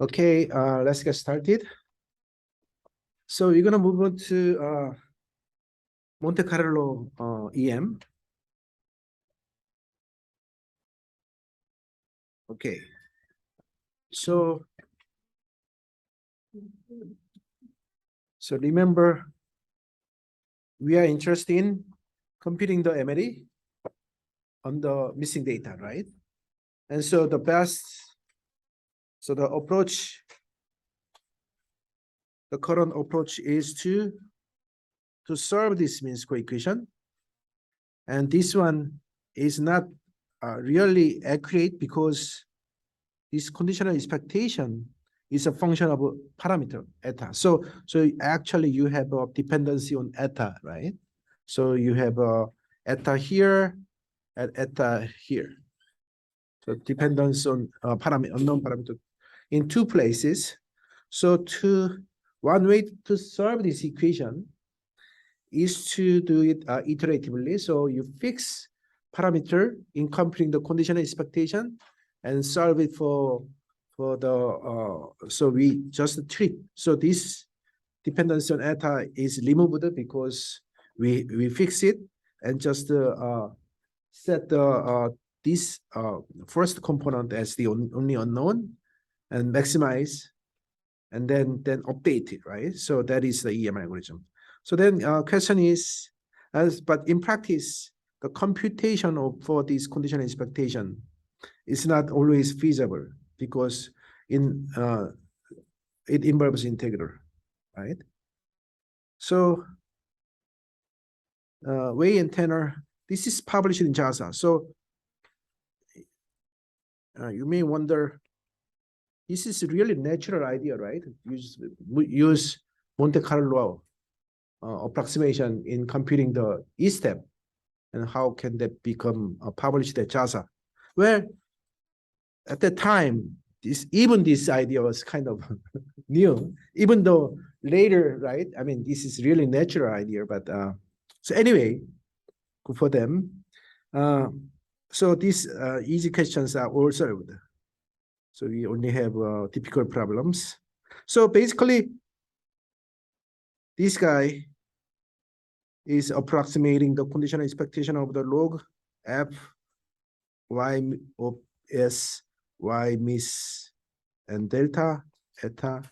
Okay, let's get started. So we're gonna move on to Monte Carlo EM. Okay, so remember, we are interested in computing the MLE on the missing data, right? And so the approach, the current approach is to solve this mean square equation. And this one is not really accurate because this conditional expectation is a function of a parameter eta. So actually you have a dependency on eta, right? So you have a eta here and eta here. So dependence on unknown parameter in two places. So one way to solve this equation is to do it iteratively. So you fix parameter in computing the conditional expectation and solve it for the so we just treat. So this dependency on eta is removed because we fix it and just set the this first component as the only unknown and maximize and then update it, right? So that is the EM algorithm. So then question is, but in practice, the computation for this conditional expectation is not always feasible because it involves integral, right? So Wei and Tanner, this is published in JASA. So you may wonder, this is really natural idea, right? Use Monte Carlo approximation in computing the E step, and how can that become published at JASA? Well, at that time, this idea was kind of new, even though later, right? I mean, this is really natural idea, but so anyway, good for them. So these easy questions are all solved. So we only have difficult problems. So basically, this guy is approximating the conditional expectation of the log f y of s y miss and delta eta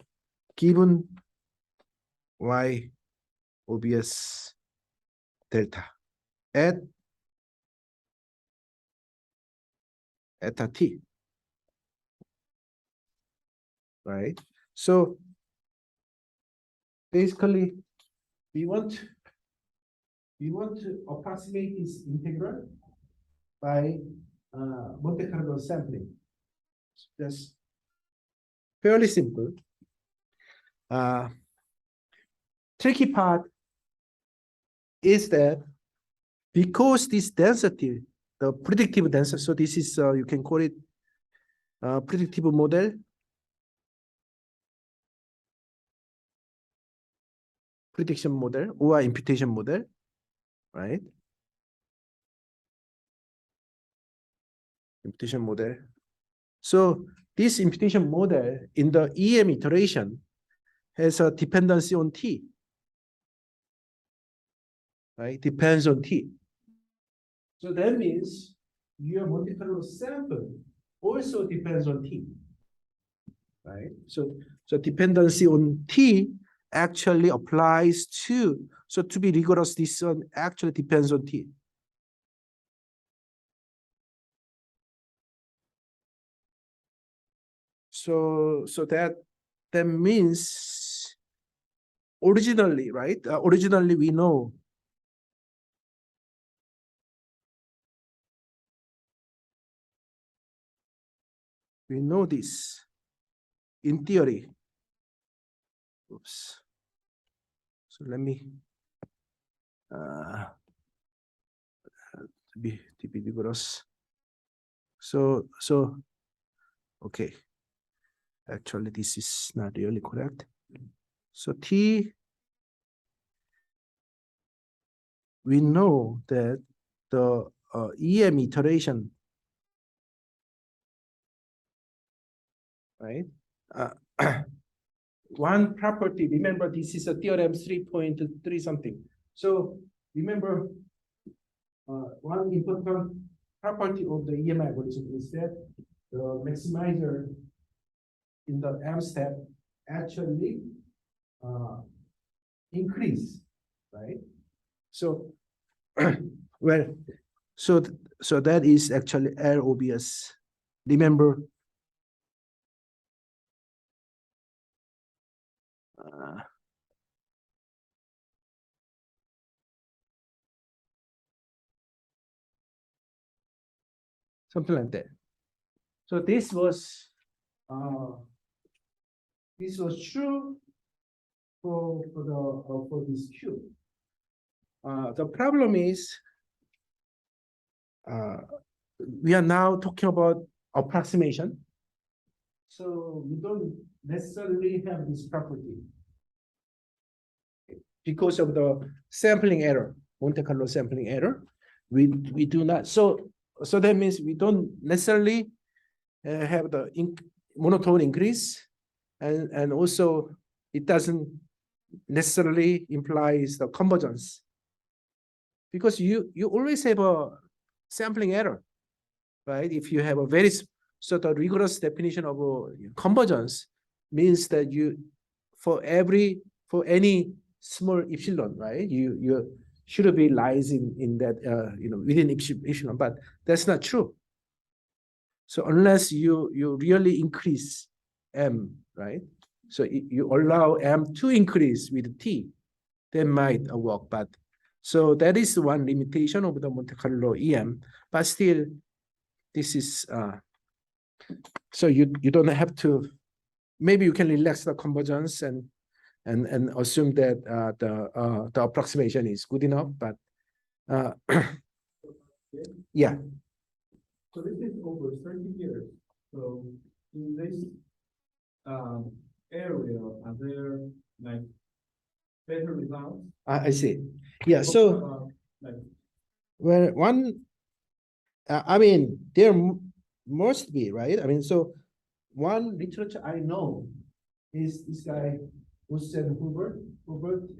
given y obvious delta at eta t, right? So basically we want to approximate this integral by Monte Carlo sampling. So that's fairly simple. Tricky part is that because this density, the predictive density, so this is you can call it predictive model, prediction model or imputation model, right? Imputation model. So this imputation model in the EM iteration has a dependency on T, right? Depends on T. So that means your Monte Carlo sample also depends on T, right? So dependency on T actually applies to, so to be rigorous, this one actually depends on T. So that means originally, right? Originally we know this in theory. Oops. So let me to be rigorous. So okay. Actually, this is not really correct. So T, we know that the EM iteration, right? uh, one property, remember this is a theorem 3.3 something. So remember one important property of the EM algorithm is that the maximizer in the M step actually increase, right? So, well, so that is actually obvious. Remember, something like that. So this was true for this Q. The problem is we are now talking about approximation. So we don't necessarily have this property because of the sampling error, Monte Carlo sampling error. We do not. So that means we don't necessarily have the monotone increase, and also it doesn't necessarily implies the convergence, because you always have a sampling error, right? If you have a very sort of rigorous definition of convergence, means that you for any small epsilon, right? You should be lies in that within epsilon, but that's not true. So unless you really increase M, right? So you allow M to increase with T, that might work. But so that is one limitation of the Monte Carlo EM. But still, this is so you don't have to. Maybe you can relax the convergence and assume that the approximation is good enough. But yeah. So this is over 30 years. So in this area, are there like better results? I see. Yeah. So like, well, one, I mean, there must be, right? I mean, so one literature I know is this guy Hussein Hubert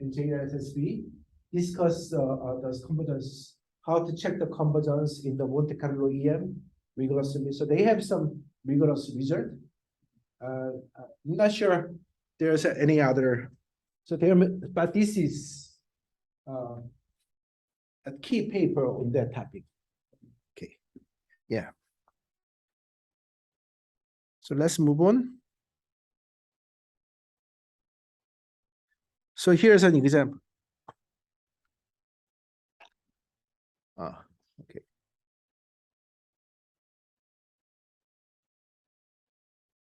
and JSSB discuss the convergence, how to check the convergence in the Monte Carlo EM rigorously. So they have some rigorous result. I'm not sure there's any other. So there, but this is a key paper on that topic. Okay, yeah. So let's move on. So here's an example. Okay.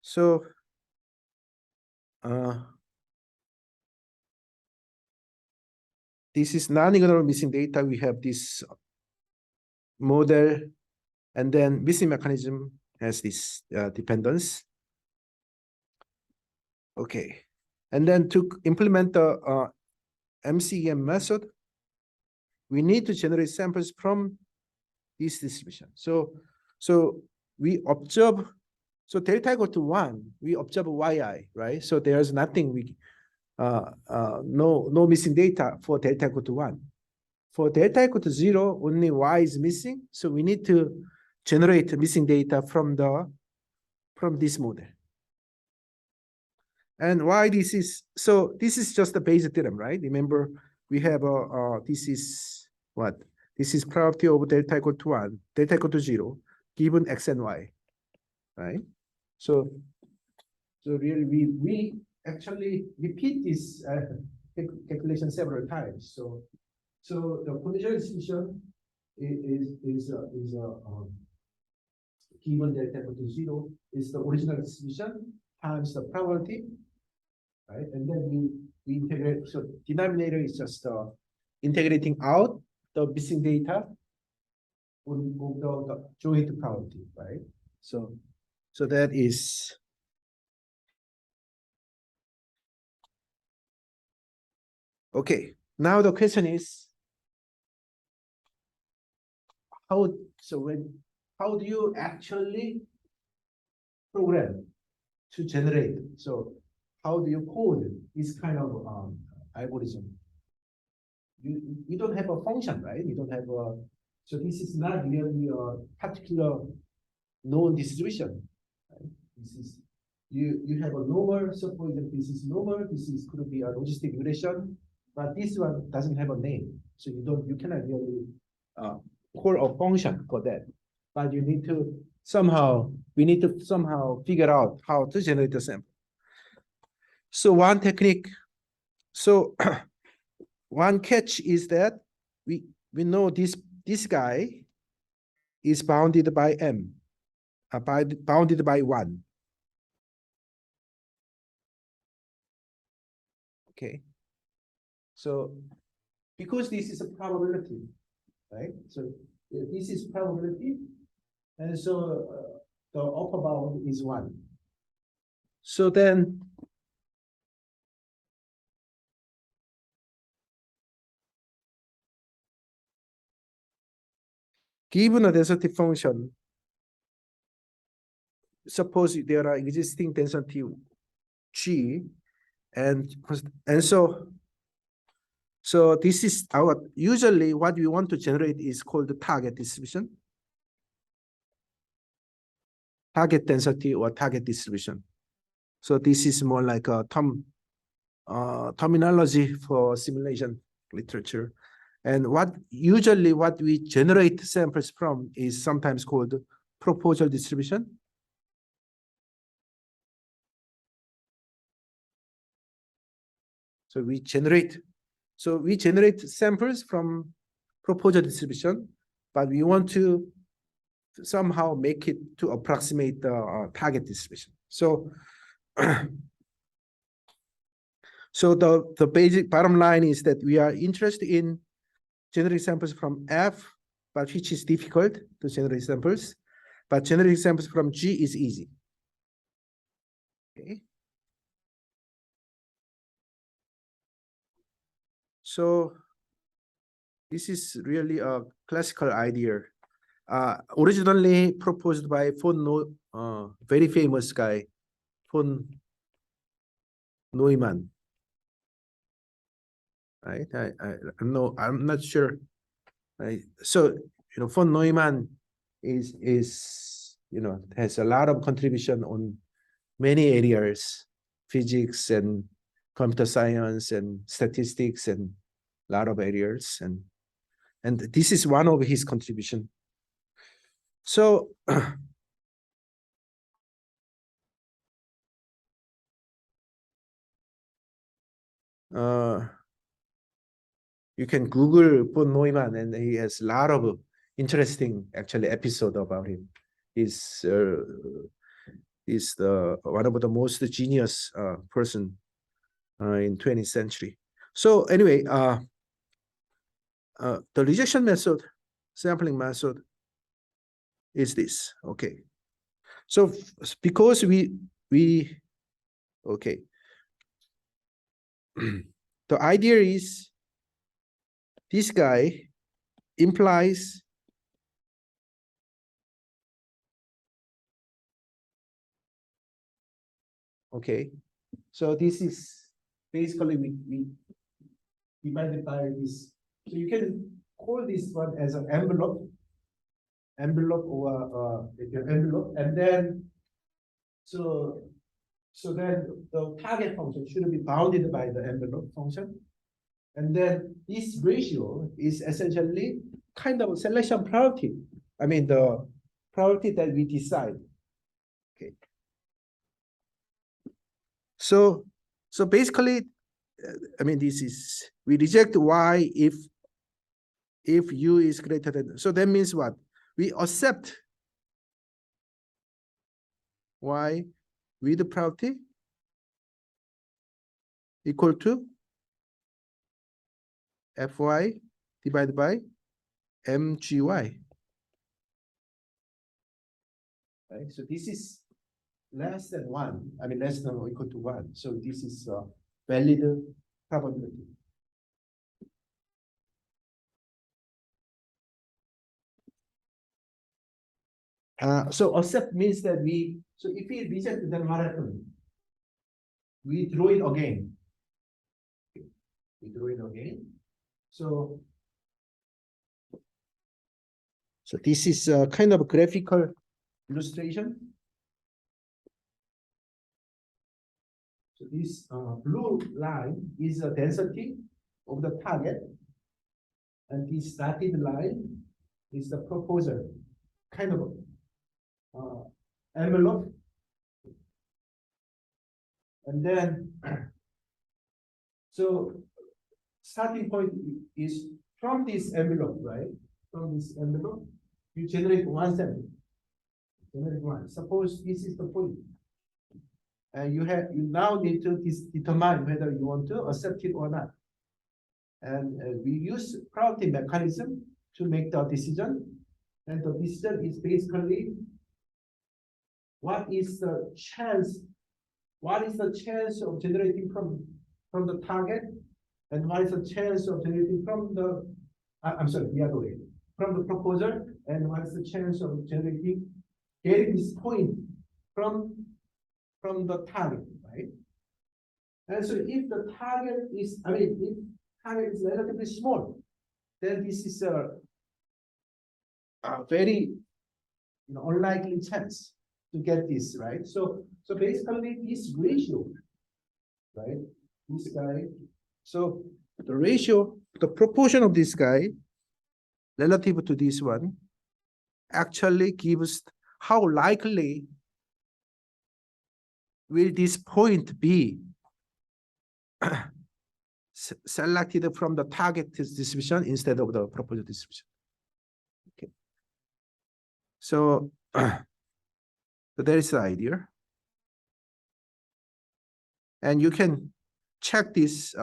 So this is non-ignorable missing data. We have this model, and then missing mechanism has this dependence. Okay, and then to implement the MCEM method, we need to generate samples from this distribution. So we observe, so delta equal to 1, we observe yi, right? So there's nothing no missing data for delta equal to 1. For delta equal to 0, only y is missing. So we need to generate missing data from this model. And why this is, so this is just the Bayes theorem, right? Remember, we have this is what? This is probability of delta equal to 1, delta equal to 0, given x and y, right? So really we actually repeat this calculation several times. So the potential distribution is given delta equal to 0 is the original distribution times the probability, right? And then we integrate. So denominator is just integrating out the missing data on the joint probability, right? So that is. Okay, now the question is how do you actually program to generate. So how do you code this kind of algorithm? You don't have a function, right? You don't have a, so this is not really a particular known distribution. Right? This is you have a normal, suppose that this is normal, this is could be a logistic regression, but this one doesn't have a name. So you cannot really call a function for that. But you need to we need to somehow figure out how to generate the sample. So one technique, so one catch is that we know this guy is bounded by M, bounded by 1. Okay. So because this is a probability, right? So this is probability, and so the upper bound is 1. So then given a density function, suppose there are existing density G, and so this is our, usually what we want to generate is called the target distribution, target density or target distribution. So this is more like a terminology for simulation literature. And usually what we generate samples from is sometimes called proposal distribution. So we generate samples from proposal distribution, but we want to somehow make it to approximate the target distribution. So, so the basic bottom line is that we are interested in generating samples from F, but which is difficult to generate samples, but generating samples from G is easy. Okay. So this is really a classical idea. Originally proposed by very famous guy, von Neumann. Right? I'm not sure. Right? So von Neumann is has a lot of contribution on many areas, physics and computer science and statistics and a lot of areas, and this is one of his contribution. So you can Google von Neumann, and he has a lot of interesting actually episode about him. He's the one of the most genius person in 20th century. So anyway, the rejection method, sampling method is this. Okay. So because okay. The idea is this guy implies okay. So this is basically we divided by this. So you can call this one as an envelope or envelope, and then so then the target function should be bounded by the envelope function, and then this ratio is essentially kind of a selection priority. I mean the priority that we decide. Okay. So basically, I mean this is we reject Y if U is greater than. So that means what? We accept Y with priority equal to Fy divided by Mgy. Right? So this is less than 1. I mean less than or equal to 1. So this is a valid probability. So accept means that we So if we reject, then what happens? We draw it again. We draw it again. So this is a kind of a graphical illustration. So this blue line is the density of the target, and this dotted line is the proposal, kind of envelope. And then, so starting point is from this envelope, right? From this envelope, you generate one sample. Generate one. Suppose this is the point. And you now need to determine whether you want to accept it or not. And we use probability mechanism to make the decision. And the decision is basically what is the chance of generating from the target, and what is the chance of generating from the the other way, from the proposal, and what is the chance of getting this point from the target, right? And so if the target is, if target is relatively small, then this is a very unlikely chance to get this, right? So basically this ratio, right? This guy. So the ratio, the proportion of this guy relative to this one actually gives how likely will this point be selected from the target distribution instead of the proposal distribution. Okay. So that is the idea. And you can check this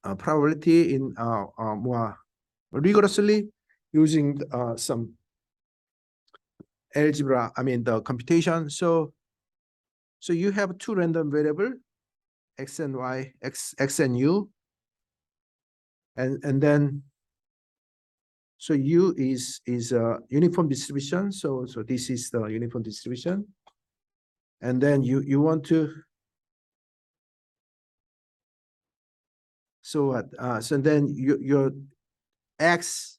probability in more rigorously using some algebra, the computation. So you have two random variable, x and y, x and u, and then so u is a uniform distribution. So this is the uniform distribution, and then you want to. So what? So then your x.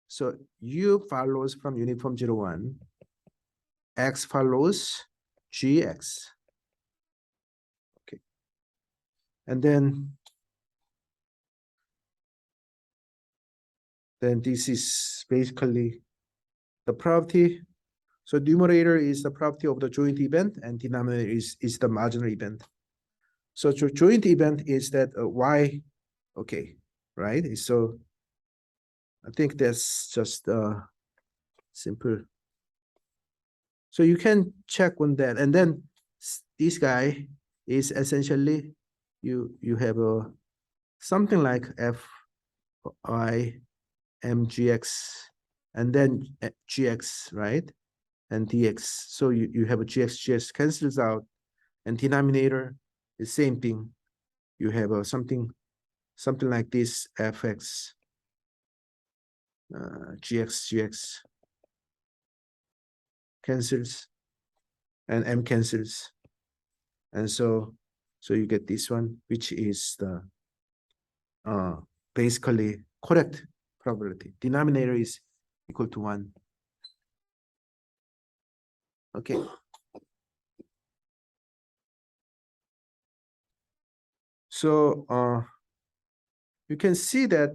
So u follows from uniform 0, 1. X follows gx. Okay. And then this is basically the probability. So numerator is the probability of the joint event, and denominator is the marginal event. So joint event is that y, okay, right? So I think that's just simple. So you can check on that, and then this guy is essentially you have a something like f I m gx, and then gx, right? And dx. So you have a gx cancels out, and denominator is same thing. You have a something like this fx gx cancels, and m cancels, and so you get this one, which is the basically correct probability. Denominator is equal to 1. Okay. So you can see that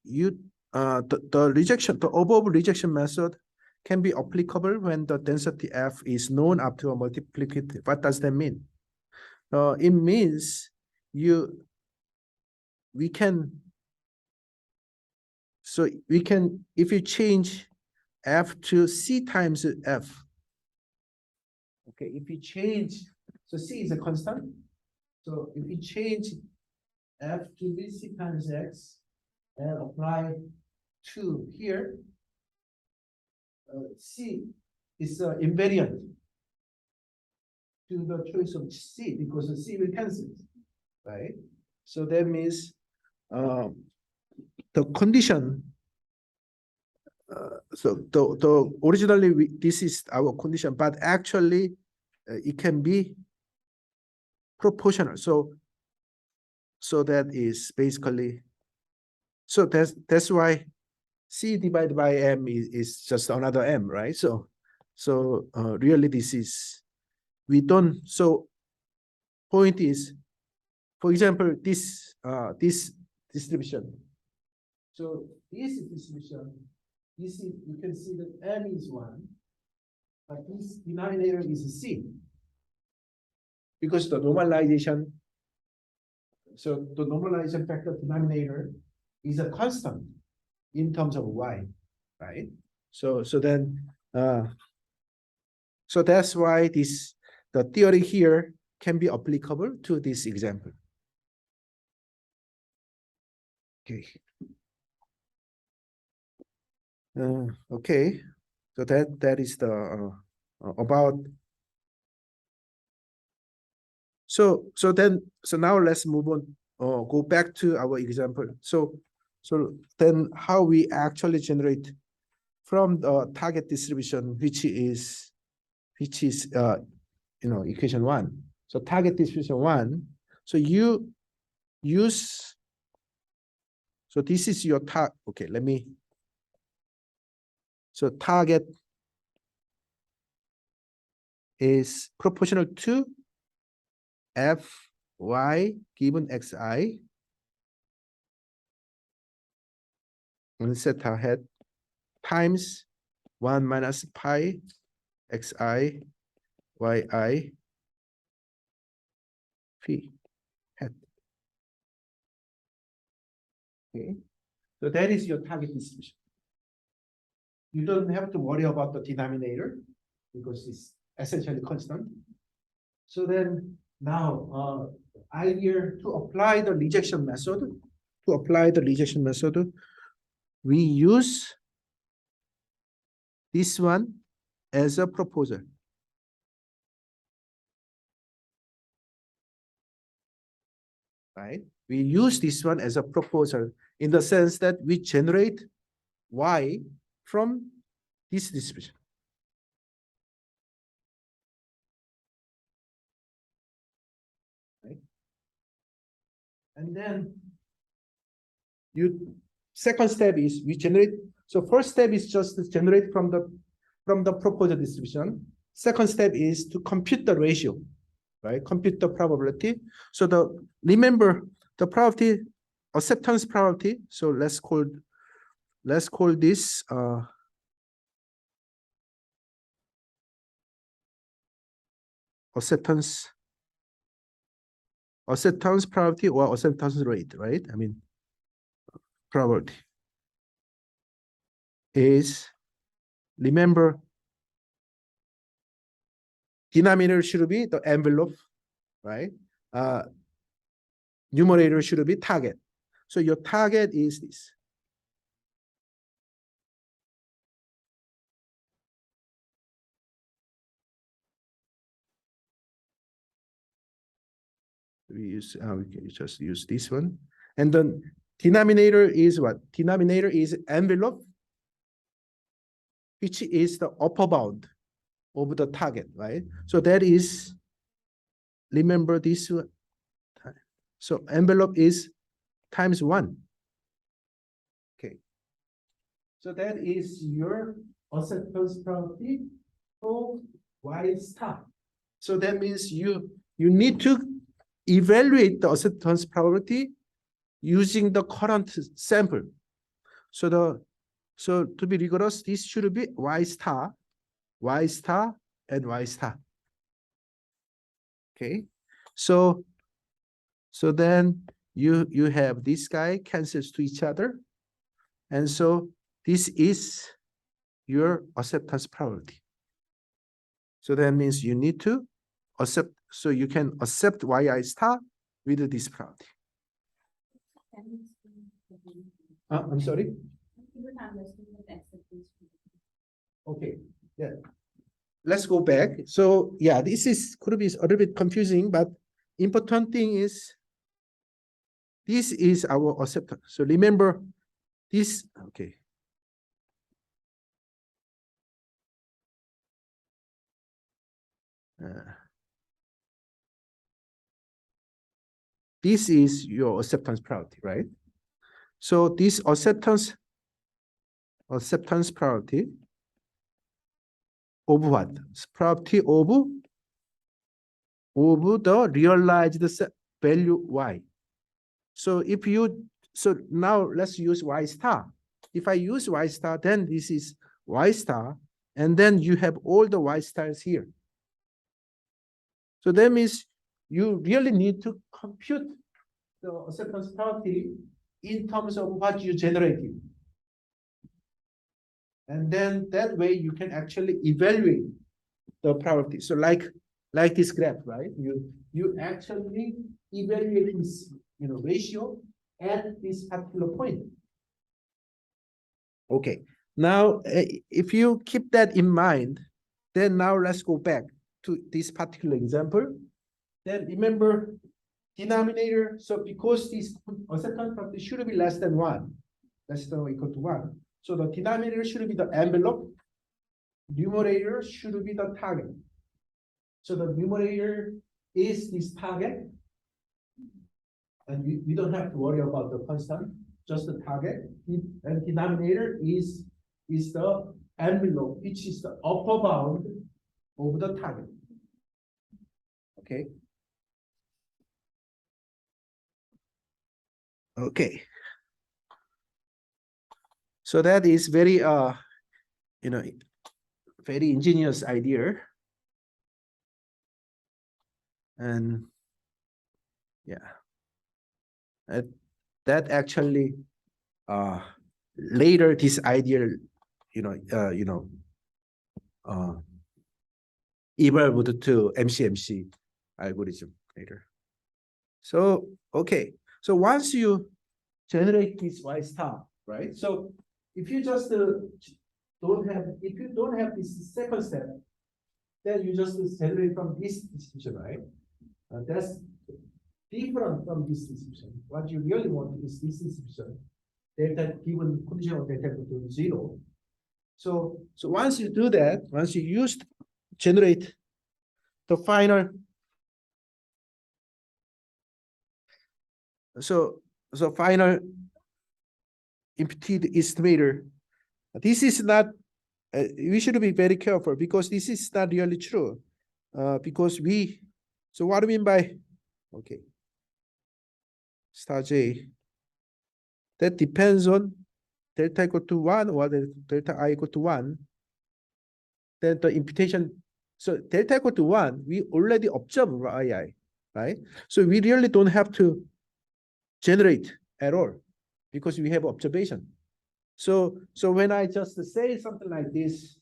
the rejection, the above rejection method can be applicable when the density f is known up to a multiplicative. What does that mean? It means we can if you change f to c times f. Okay, if you change, so c is a constant. So if you change f to be c times x and apply 2 here, c is invariant to the choice of c, because the c will cancel, right? So that means the condition So originally this is our condition, but actually it can be proportional. So that is basically, so that's why C divided by M is just another M, right? So really this is, we don't, so point is, for example, this distribution. So this distribution, this is, you can see that M is 1, but this denominator is C. Because the normalization, so the normalization factor denominator is a constant in terms of Y, right? So then, so that's why the theory here can be applicable to this example. Okay. Okay. So that is the about. So now let's move on. Go back to our example. So then how we actually generate from the target distribution, which is equation 1. So target distribution 1. So you use, so this is your target. Okay, let me. So target is proportional to Fy given Xi on zeta hat times 1 minus pi Xi Yi Phi hat. Okay, so that is your target distribution. You don't have to worry about the denominator because it's essentially constant. So then now, idea to apply the rejection method. We use this one as a proposal. Right? We use this one as a proposal in the sense that we generate Y from this distribution. Right? And then second step is we generate. So first step is just to generate from the proposal distribution. Second step is to compute the ratio, right? Compute the probability. So remember the probability, acceptance probability. So let's call this acceptance probability or acceptance rate, right? I mean, probability is, remember, denominator should be the envelope, right? Numerator should be target. So your target is this. We can just use this one. And then denominator is what? Denominator is envelope, which is the upper bound of the target, right? So that is, remember this one. So envelope is times 1. Okay. So that is your acceptance probability of Y star. So that means you need to evaluate the acceptance probability using the current sample. So to be rigorous, this should be Y star, and Y star. Okay. So then you have this guy cancels to each other. And so this is your acceptance probability. So that means you need to accept, so you can accept Yi star with this probability. I'm sorry? Okay, yeah. Let's go back. So yeah, this could be a little bit confusing, but important thing is this is our acceptance. So remember this, okay. This is your acceptance probability, right? So this acceptance probability of what? Probability of the realized value y. So now let's use y star. If I use y star, then this is y star, and then you have all the y stars here. So that means you really need to compute the acceptance probability in terms of what you generated. And then that way you can actually evaluate the probability. So like this graph, right? You actually evaluate this ratio at this particular point. Okay. Now, if you keep that in mind, then now let's go back to this particular example. Then remember denominator. So because this acceptance probability should be less than 1, less than or equal to 1. So the denominator should be the envelope. Numerator should be the target. So the numerator is this target. And we don't have to worry about the constant, just the target. And denominator is the envelope, which is the upper bound of the target. Okay. Okay. So that is very very ingenious idea. And yeah. That actually later this idea evolved to MCMC algorithm later. So okay, so once you generate this y star, right? So if you just don't have this second step, then you just generate from this distribution, right? That's different from this distribution. What you really want is this distribution, delta given condition of delta equal to 0. So once you do that, once you generate the final, so final imputed estimator, this is not, we should be very careful because this is not really true. Because so what do you mean by, okay, star J, that depends on delta equal to 1 or delta I equal to 1. Then the imputation, so delta equal to 1, we already observe YI, right? So we really don't have to generate at all because we have observation. So when I just say something like this,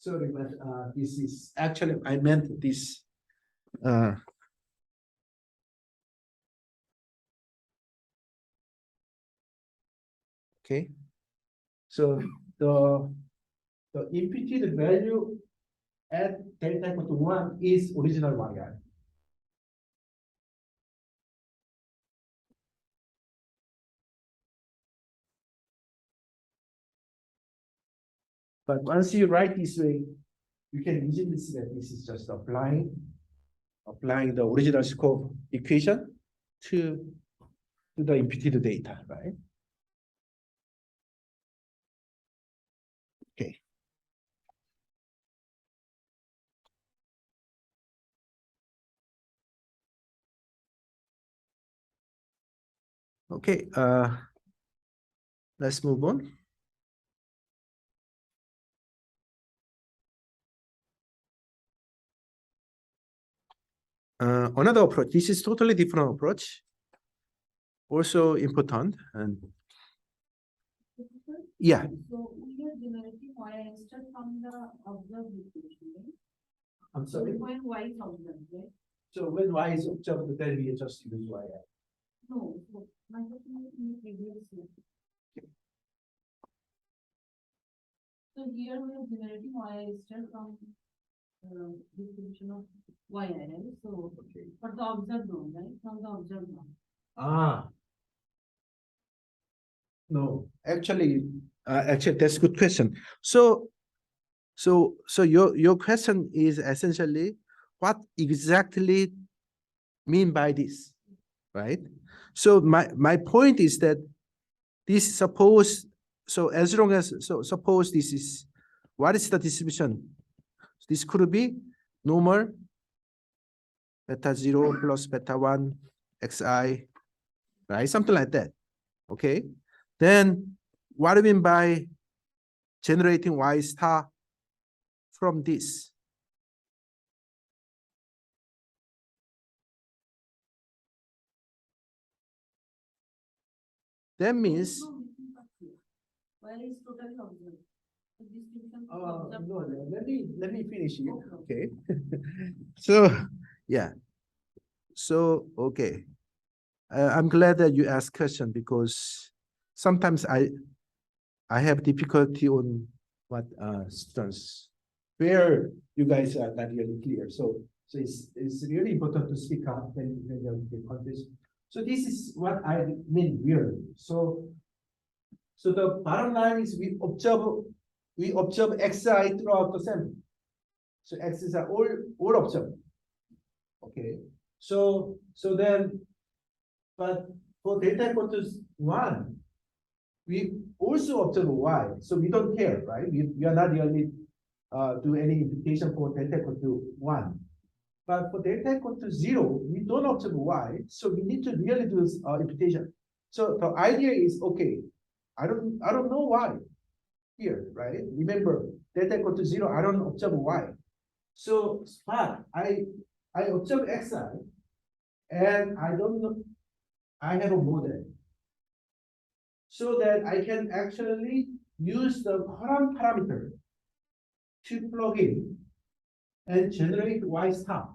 sorry, but this is actually, I meant this. Okay. So the imputed value at delta equal to 1 is original YI. But once you write this way, you can easily see that this is just applying the original scope equation to the imputed data, right? Okay. Okay, let's move on. Another approach, this is totally different approach, also important. And yeah. So we are generating y instead from the observed distribution, right? I'm So sorry. when y is observed, right? So when y is observed, then we just use y. No, so my question is in the previous year. So here we are generating y instead from distribution of y, right? So Okay. for the observed one, right? From the observed one. No, actually, that's a good question. So So your question is essentially what exactly mean by this, right? So my point is that this suppose, so as long as, so suppose this is, what is the distribution? This could be normal beta 0 plus beta 1 xi, right? Something like that. Okay. Then what do you mean by generating y star from this? That means Where is totally observed? The distribution to no, observe. let me finish it. Okay. So yeah. So okay. I'm glad that you asked question because sometimes I have difficulty on what students where you guys are not really clear. So it's really important to speak up when you're in context. So this is what I mean really. So the bottom line is we observe xi throughout the sample. So x's are all observed. Okay. So then, but for delta equal to 1, we also observe y. So we don't care, right? We are not really do any imputation for delta equal to 1. But for delta equal to 0, we don't observe y. So we need to really do imputation. So the idea is, okay, I don't know why here, right? Remember, delta equal to 0, I don't observe y. So but I observe xi, and I don't know, I have a model. So that I can actually use the current parameter to plug in and generate y star.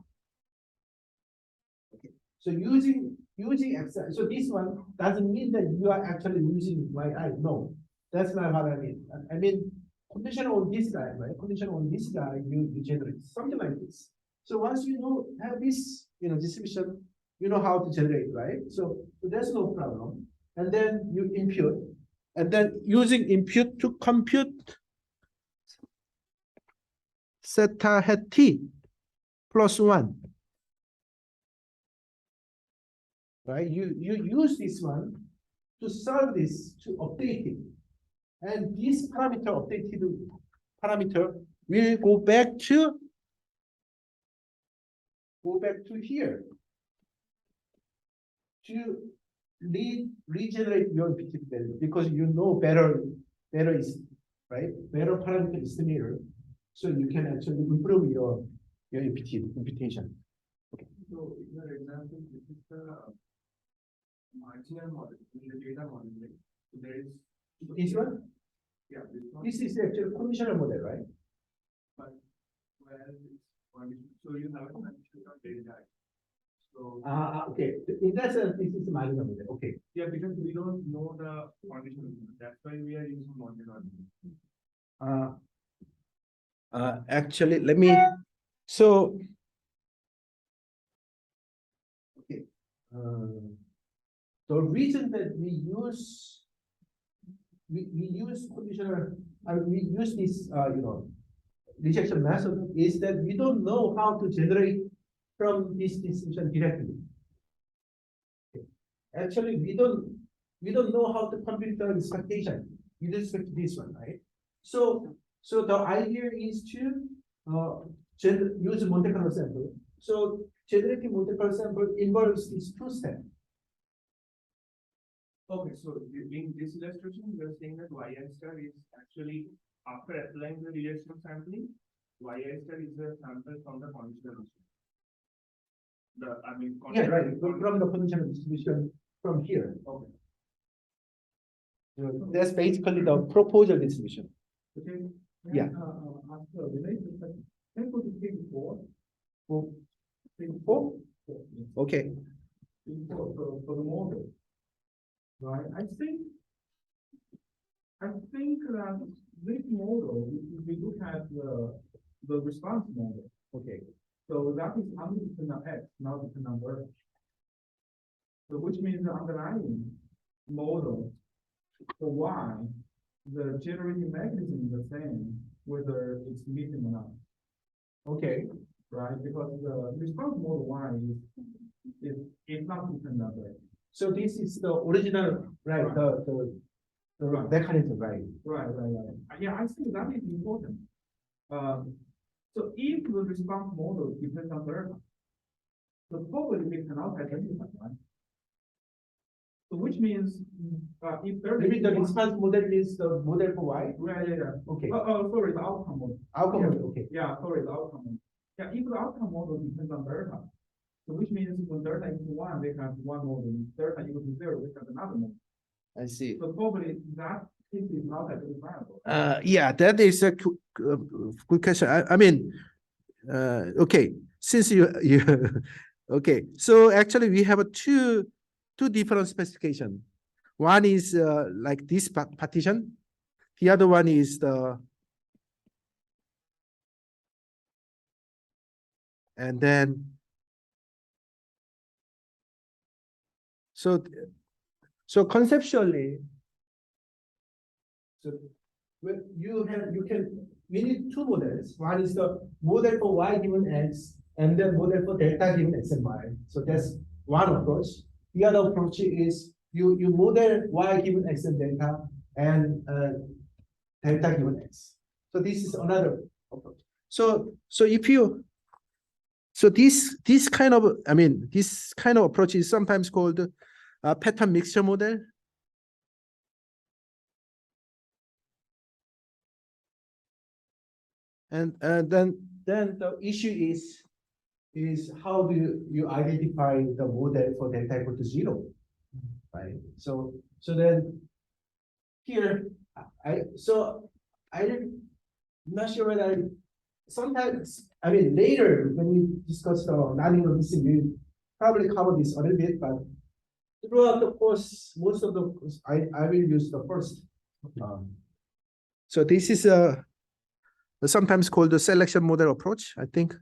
Okay. So using xi, so this one doesn't mean that you are actually using yi. No, that's not what I mean. I mean condition on this guy, right? Condition on this guy, you generate something like this. So once you know have this, distribution, you know how to generate, right? So there's no problem. And then you impute, and then using impute to compute theta hat t plus 1. Right? You use this one to solve this, to update it. And this parameter, updated parameter, will go back to here to regenerate your imputed value, because you know better is right, better parameter estimator, so you can actually improve your imputation. So in your example, this is the marginal model, in the data model, right? So there is This one? Yeah, this one. This is actually conditional model, right? But where is condition? So you have a condition of data. So Okay. In that sense, this is the marginal model. Okay. yeah, because we don't know the condition. That's why we are using Monte Carlo. Actually, let me. So. Okay. The reason that we use conditional, we use this rejection method is that we don't know how to generate from this distribution directly. Okay. Actually, we don't know how to compute the expectation with respect to this one, right? So the idea is to use Monte Carlo sample. So generating Monte Carlo sample involves these two steps. Okay, so in this illustration, we are saying that yi star is actually after applying the rejection sampling, yi star is a sample from the conditional distribution. Yeah, right. From the conditional distribution from here. Okay. That's basically the proposal distribution. Okay. Yeah. After related, can put it in 4. Okay. For the model. Right. I think this model, if we look at the response model. Okay. So that is undependent on X, not dependent on Y. So which means the underlying model for Y, the generating mechanism is the same, whether it's missing or not, Okay. right? Because the response mode one is not dependent on that. So this is the original, right? Right. The mechanism, right? Right. Yeah, I think that is important. So if the response model depends on delta, so probably we cannot identify, right? So which means, if delta Maybe is the one- response model is the model for Y. Right, yeah. Okay. Sorry, the outcome model. Outcome Yeah. model, okay. Yeah, sorry, the outcome model. Yeah, if the outcome model depends on delta, so which means when delta equals one, we have one model. If delta equals to zero, we have another model. I see. So probably that case is not identifiable. Yeah, that is a good question. I mean, okay, since you okay, so actually we have two different specification. One is like this partition. The other one is and then so conceptually, so when we need two models. One is the model for Y given X, and then model for delta given X and Y. So that's one approach. The other approach is you model Y given X and delta, and delta given X. So this is another approach. So if you this kind of, I mean, this kind of approach is sometimes called pattern mixture model. And then the issue is how do you identify the model for delta equal to 0, right? So then here I'm not sure whether sometimes, I mean, later when we discuss the non-inverse, we probably cover this a little bit, but throughout the course, most of the course, I will use the first. So this is sometimes called the selection model approach, I think.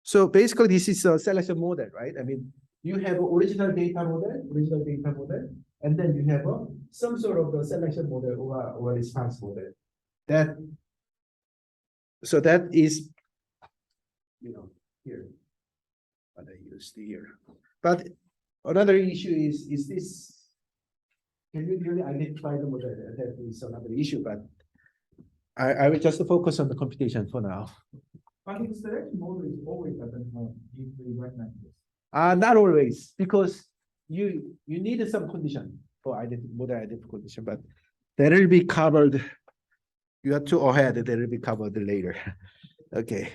So basically, this is a selection model, right? I mean, you have an original data model, and then you have some sort of the selection model or response model. So that is, here, what I used here. But another issue is this, can you really identify the model? That is another issue, but I will just focus on the computation for now. But the selection model is always identified if we recognize this. Not always, because you need some condition for model identity condition, but that will be covered. You are too ahead, that will be covered later. Okay.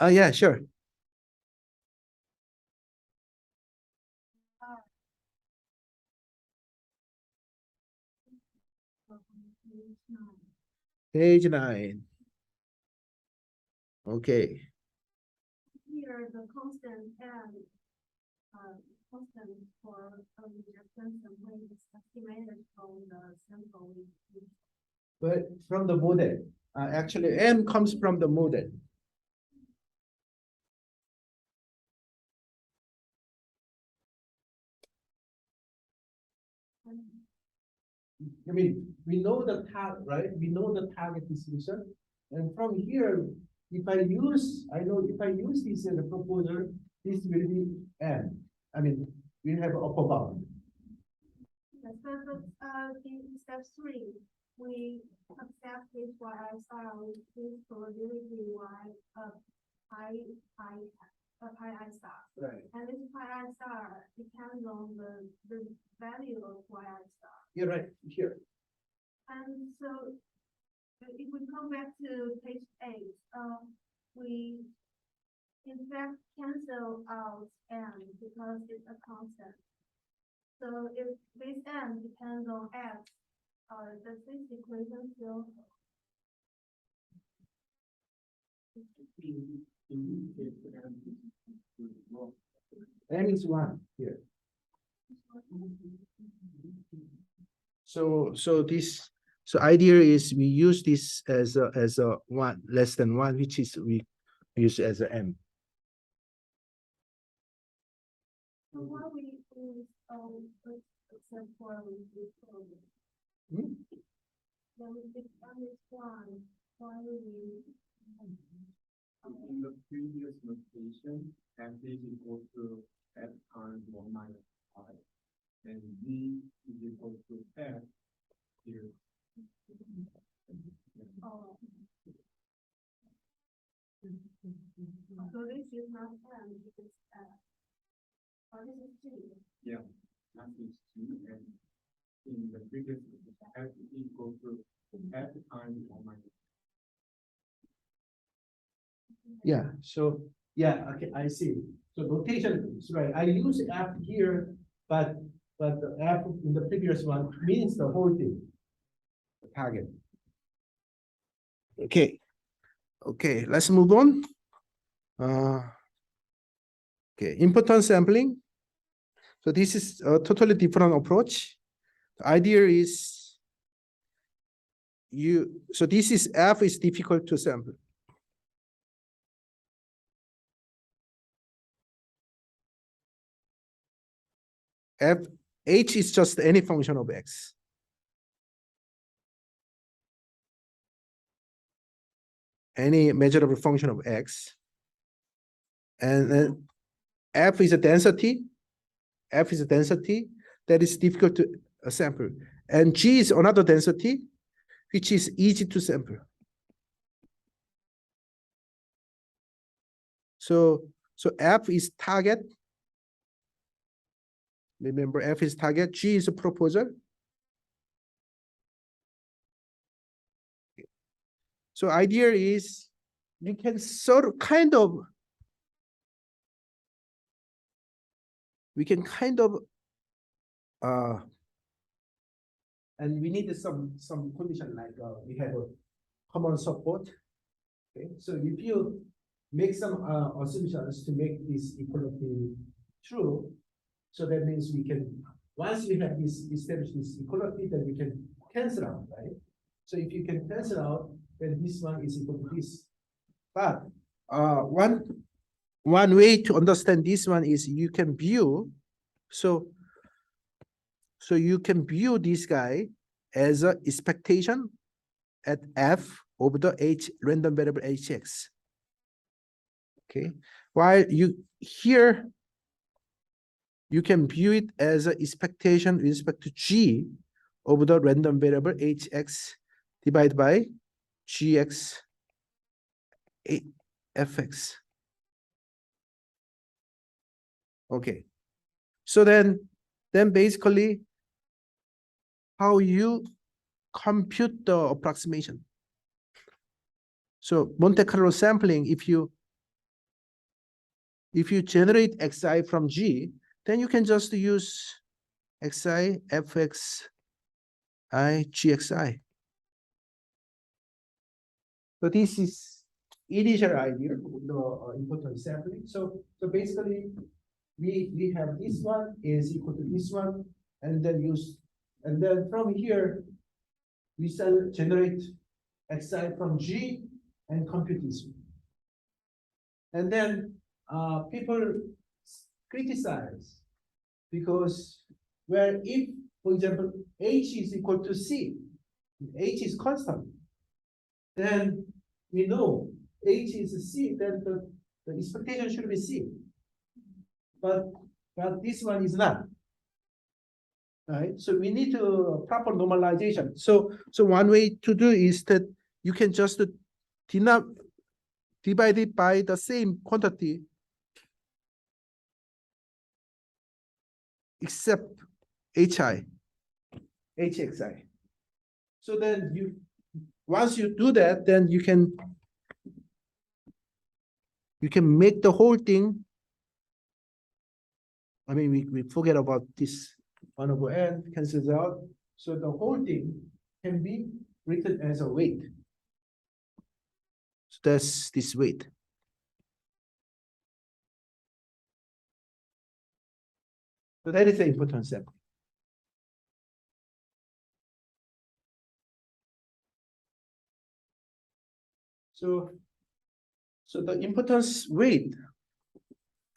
Yeah, sure. Page 9. Okay. Here, the constant and constant for rejection sampling is estimated from the sample we But from the model, actually M comes from the model. I mean, we know the target, right? We know the target distribution. And from here, if I use this as a proposer, this will be M. I mean, we have upper bound. Yes, but in step 3, we accept this yi star with this probability y pi I star. Right. And this pi I star depends on the value of y I star. You're right, here. And so if we come back to page 8, we in fact cancel out m because it's a constant. So if this m depends on x, does this equation still? M is 1 here. So idea is we use this as a 1 less than 1, which is we use as a M. So why we use except for Hmm? Then if n is why we. In the previous notation, f is equal to f times 1 minus I, and v is equal to f here. Oh. So this is not n, it is f. Oh, this is g. Yeah, that is g, and in the previous notation, f is equal to f times 1 minus. Yeah, so, yeah, okay, I see. So notation is right. I use F here, but the F in the previous one means the whole thing. The target. Okay. Okay, let's move on. Okay, importance sampling. So this is a totally different approach. The idea is so this is F is difficult to sample. H is just any function of X. Any measurable function of X. And then F is a density. F is a density that is difficult to sample. And G is another density, which is easy to sample. So F is target. Remember, F is target. G is a proposal. So idea is you can sort of we can and we need some condition like we have a common support. Okay, so if you make some assumptions to make this equality true, so that means we can, once we have this established this equality, then we can cancel out, right? So if you can cancel out, then this one is equal to this. But one way to understand this one is you can view, so you can view this guy as a expectation at f over the h random variable hx. Okay, while here you can view it as an expectation with respect to g over the random variable hx divided by gx fx. Okay, so then basically how you compute the approximation. So Monte Carlo sampling, if you generate xi from G, then you can just use xi fx I gxi. So this is initial idea of the importance sampling. So basically we have this one is equal to this one, and then from here we shall generate xi from G and compute this one. And then people criticize because if, for example, H is equal to C, H is constant, then we know H is C, then the expectation should be C. But this one is not. Right? So we need to proper normalization. So one way to do is that you can just divide it by the same quantity except HXI. So then once you do that, then you can make the whole thing. I mean, we forget about this 1 over n cancels out. So the whole thing can be written as a weight. So that's this weight. So that is the importance sample. So the importance weight.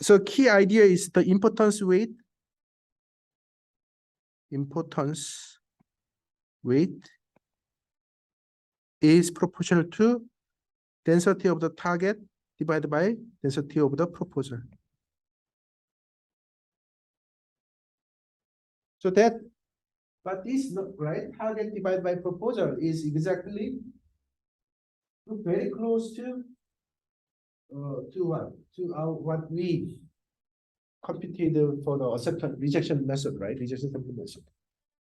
So key idea is the importance weight. Importance weight is proportional to density of the target divided by density of the proposal. So that, but this right target divided by proposal is exactly very close to what? To what we computed for the acceptance rejection method, right? Rejection sampling method.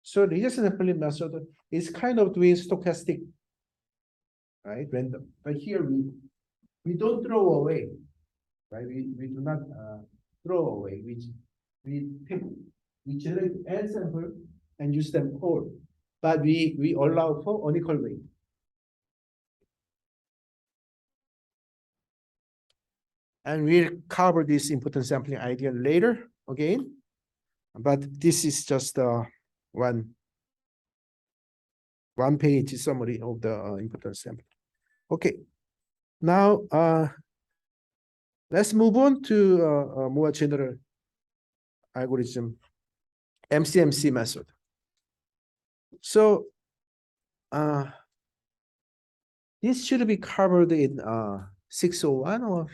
So rejection sampling method is kind of doing stochastic, right? Random. But here we don't throw away, right? We do not throw away. We generate n sample and use them all, but we allow for unequal weight. And we'll cover this importance sampling idea later again, but this is just one page summary of the importance sampling. Okay, now let's move on to a more general algorithm, MCMC method. So this should be covered in 601 or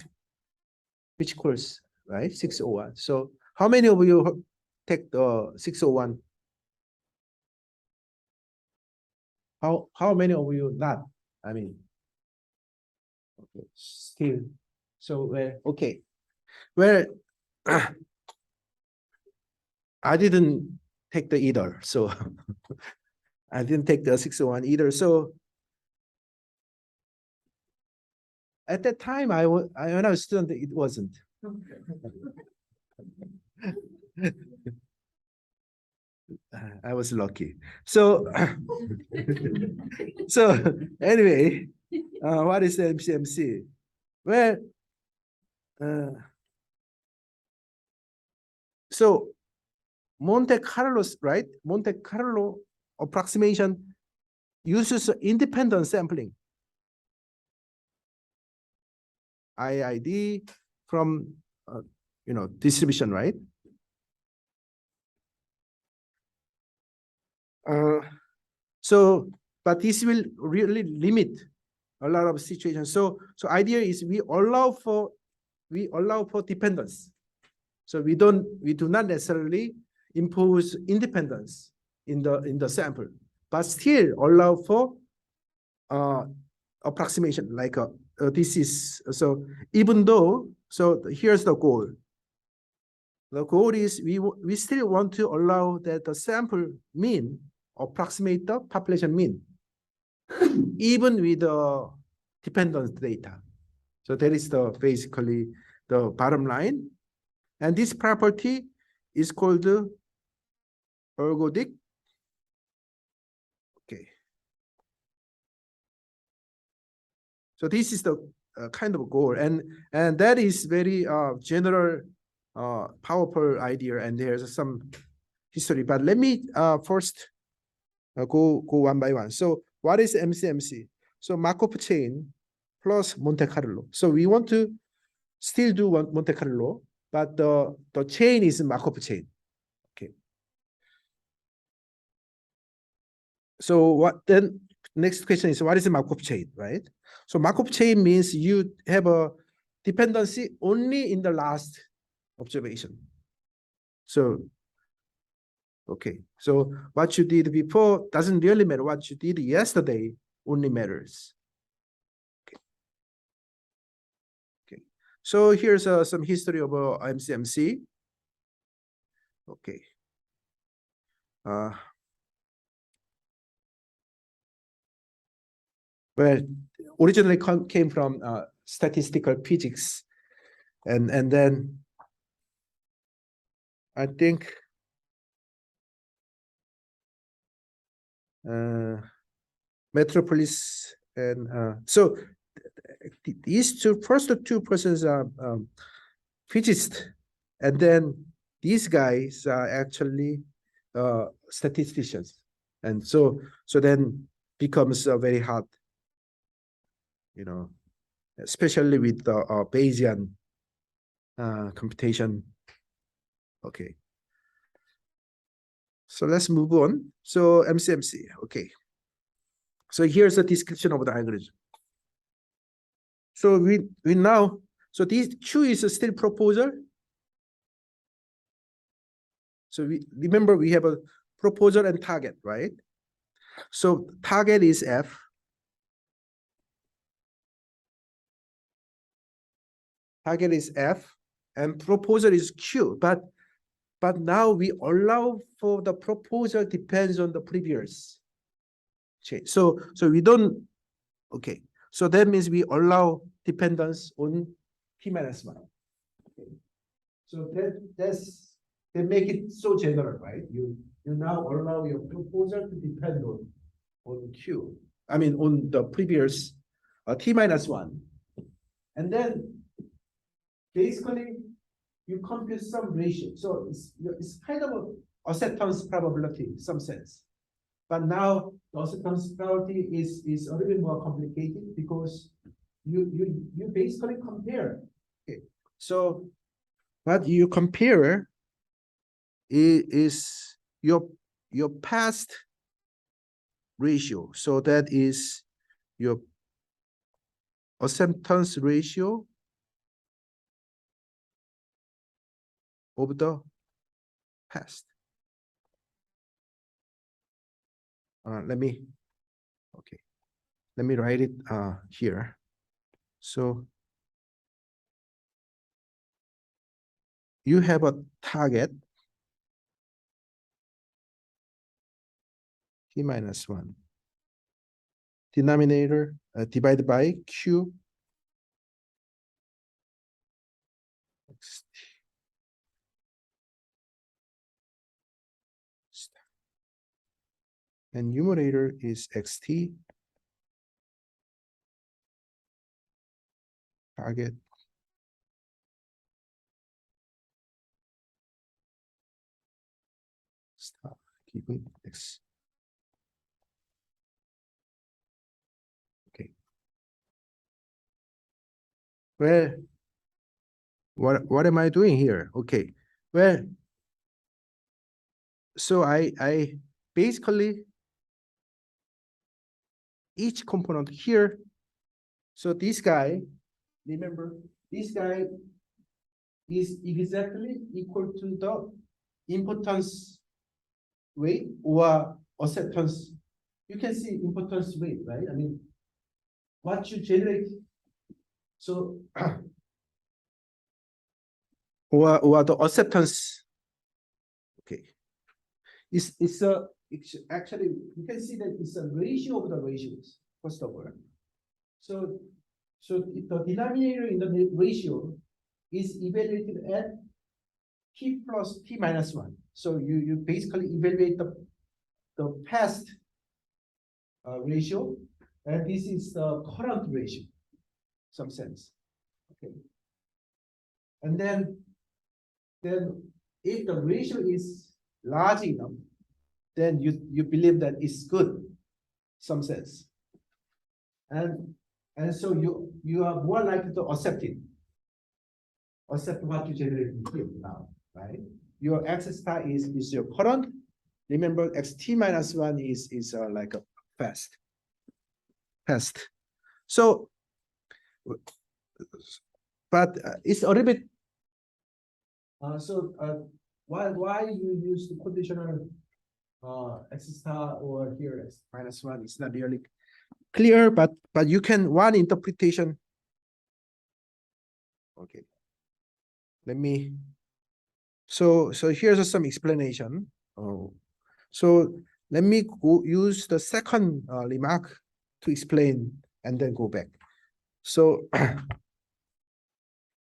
which course, right? 601. So how many of you take the 601? How many of you not? I mean, okay, still. So okay, well, I didn't take the either, so I didn't take the 601 either. So at that time, when I was a student, it wasn't. I was lucky. So, so anyway, what is MCMC? Well, so Monte Carlo, right? Monte Carlo approximation uses independent sampling. IID from distribution, right? So, but this will really limit a lot of situations. So idea is we allow for dependence. So we do not necessarily impose independence in the sample, but still allow for approximation. Like this is so even though here's the goal. The goal is we still want to allow that the sample mean approximate the population mean, even with the dependence data. So that is basically the bottom line. And this property is called ergodic. Okay. So this is the kind of goal, and that is very general, powerful idea, and there's some history. But let me first go one by one. So what is MCMC? So Markov chain plus Monte Carlo. So we want to still do Monte Carlo, but the chain is Markov chain. Okay. So what then? Next question is, what is a Markov chain, right? So Markov chain means you have a dependency only in the last observation. So, okay. So what you did before doesn't really matter. What you did yesterday only matters. Okay. Okay. So here's some history of MCMC. Okay. Well, originally came from statistical physics, and then I think Metropolis and so these first two persons are physicists, and then these guys are actually statisticians, and so then becomes very hard, especially with the Bayesian computation. Okay. So let's move on. So MCMC, okay. So here's a description of the algorithm. So we now, so this Q is still proposal. So we remember we have a proposal and target, right? So target is F. Target is F and proposal is Q, but now we allow for the proposal depends on the previous chain. So we don't, okay. So that means we allow dependence on T minus one. Okay. So that make it so general, right? You now allow your proposal to depend on Q. I mean on the previous T minus one. And then basically you compute some ratio. So it's kind of a acceptance probability in some sense. But now the acceptance probability is a little bit more complicated because you basically compare. Okay. So what you compare is your past ratio. So that is your acceptance ratio of the past. Let me write it here. So you have a target T minus one. Denominator divided by Q. And numerator is xt. Target. Stop. Given x. Okay. Well, what am I doing here? Okay. Well, so I basically each component here. So this guy, remember, this guy is exactly equal to the importance weight or acceptance. You can see importance weight, right? I mean, what you generate. So or the acceptance. Okay, it's actually you can see that it's a ratio of the ratios first of all. So the denominator in the ratio is evaluated at t plus t minus one. So you basically evaluate the past ratio, and this is the current ratio, some sense. Okay, and then if the ratio is large enough, then you believe that it's good, some sense, and so you are more likely to accept it, accept what you generate here now, right? Your x star is your current. Remember, xt minus one is like a past. So, but it's a little bit. Why you use the conditional x star or here x minus one? It's not really clear, but you can one interpretation. Okay, let me. So here's some explanation. Oh, so let me go use the second remark to explain and then go back. So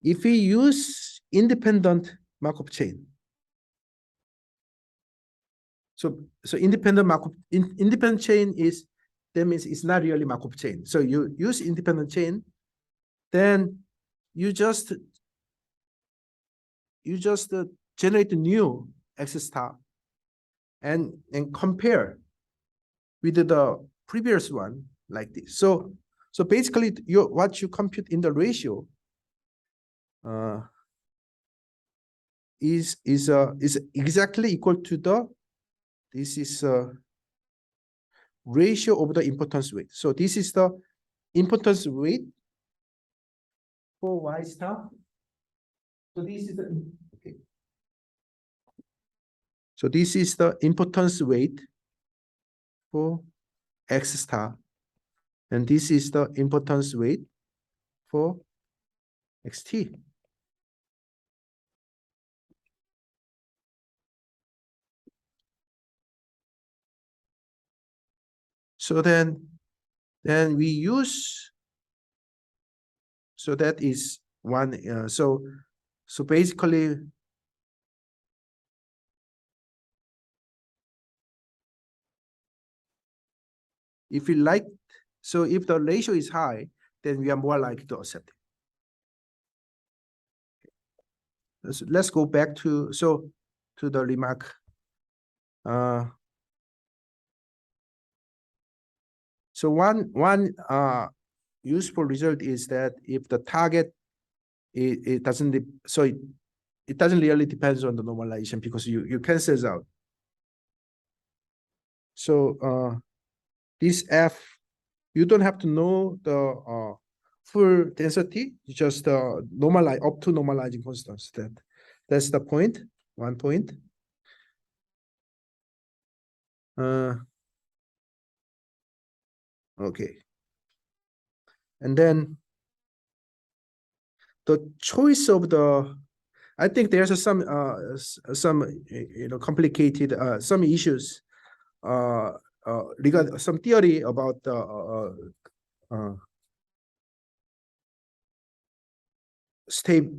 if we use independent Markov chain, so independent chain is, that means it's not really Markov chain. So you use independent chain, then you just generate a new x star and compare with the previous one like this. So basically what you compute in the ratio is exactly equal to the this is ratio of the importance weight. So this is the importance weight for Y star. So this is the okay. So this is the importance weight for X star, and this is the importance weight for XT. So then we use, so that is one, so basically if we like, so if the ratio is high, then we are more likely to accept it. Let's go back to, so to the remark. So one useful result is that if the target, it doesn't, so it doesn't really depends on the normalization because you cancels out. So this F, you don't have to know the full density, you just normalize up to normalizing constants. That's the point, 1 point. Okay. And then the choice of the, I think there's some complicated some issues regarding some theory about the state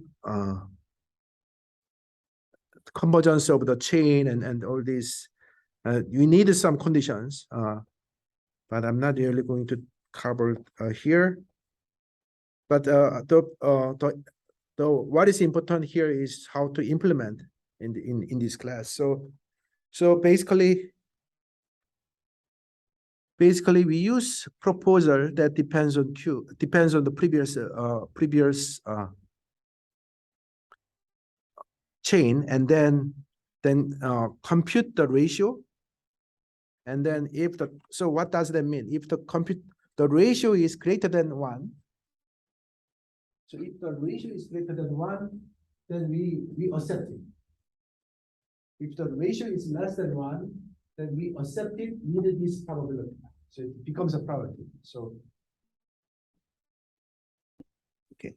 convergence of the chain and all this. You need some conditions, but I'm not really going to cover here. But the what is important here is how to implement in this class. So basically we use proposal that depends on Q, depends on the previous chain, and then compute the ratio. And then if the, so what does that mean? If the ratio is greater than 1, so if the ratio is greater than 1, then we accept it. If the ratio is less than 1, then we accept it with this probability. So it becomes a probability. So okay.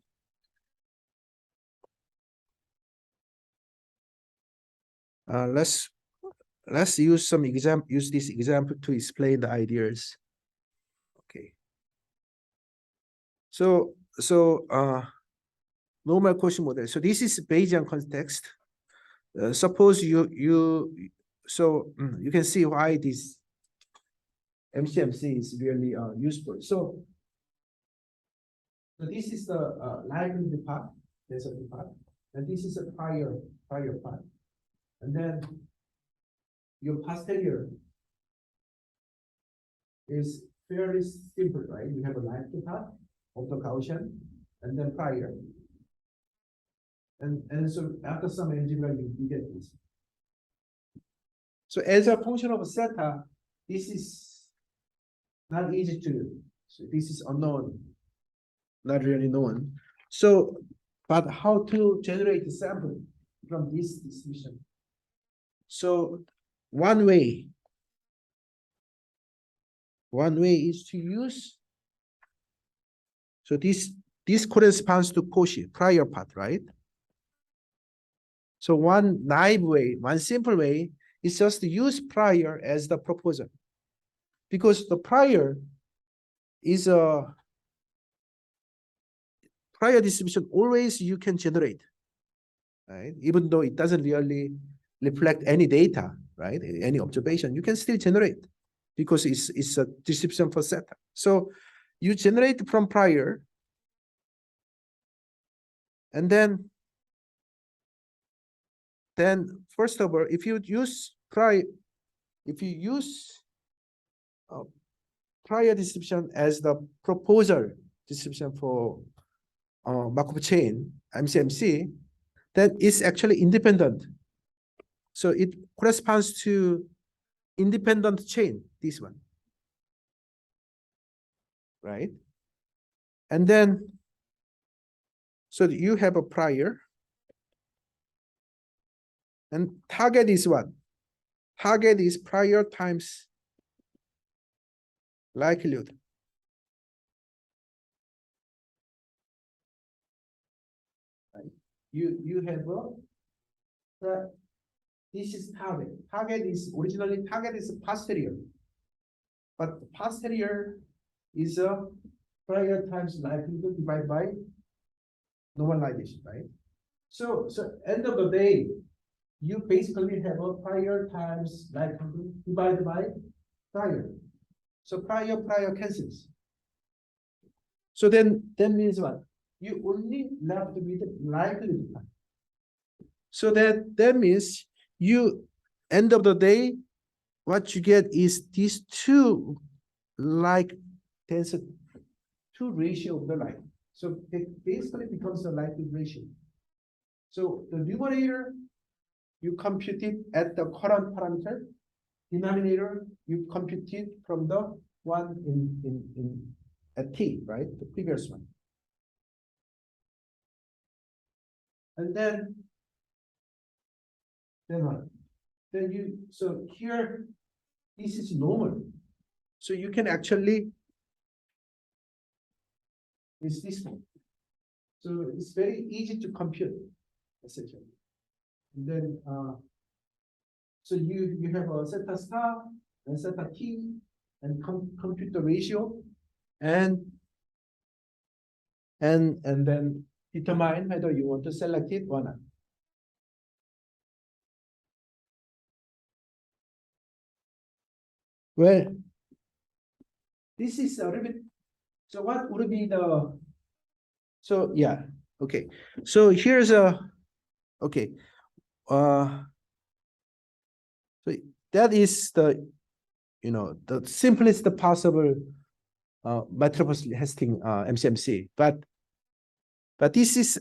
Let's use some example. Use this example to explain the ideas. Okay. So normal quotient model. So this is Bayesian context. Suppose you can see why this MCMC is really useful. So this is the likelihood part, density part, and this is a prior part, and then your posterior is fairly simple, right? You have a likelihood part of the Gaussian, and then prior. And so after some algebra, you get this. So as a function of zeta, this is not easy to do. So this is unknown, not really known. So, but how to generate the sample from this distribution? So one way is to use, so this corresponds to Cauchy, prior part, right? So one naive way, one simple way is just to use prior as the proposal, because the prior is a prior distribution always you can generate, right? Even though it doesn't really reflect any data, right? Any observation, you can still generate because it's a distribution for zeta. So you generate from prior, and then first of all, if you use prior distribution as the proposal distribution for Markov chain, MCMC, then it's actually independent. So it corresponds to independent chain, this one. Right? And then, so you have a prior. And target is what? Target is prior times likelihood. Right? You have this is target. Target is originally posterior. But posterior is a prior times likelihood divided by normalization, right? So end of the day, you basically have a prior times likelihood divided by prior. So prior cancels. So then that means what? You only left with likelihood time. So that means you end of the day, what you get is these two like tensor, two ratio of the like. So it basically becomes a likelihood ratio. So the numerator, you compute it at the current parameter. Denominator, you compute it from the one at t, right? The previous one. And then what? Then you, so here, this is normal. So you can actually, it's this one. So it's very easy to compute, essentially. And then, so you have a zeta star and zeta t, and compute the ratio, and then determine whether you want to select it or not. Well, this is a little bit, so what would be the, so yeah, okay. So here's a, okay. So that is the, the simplest possible method of testing MCMC, but this is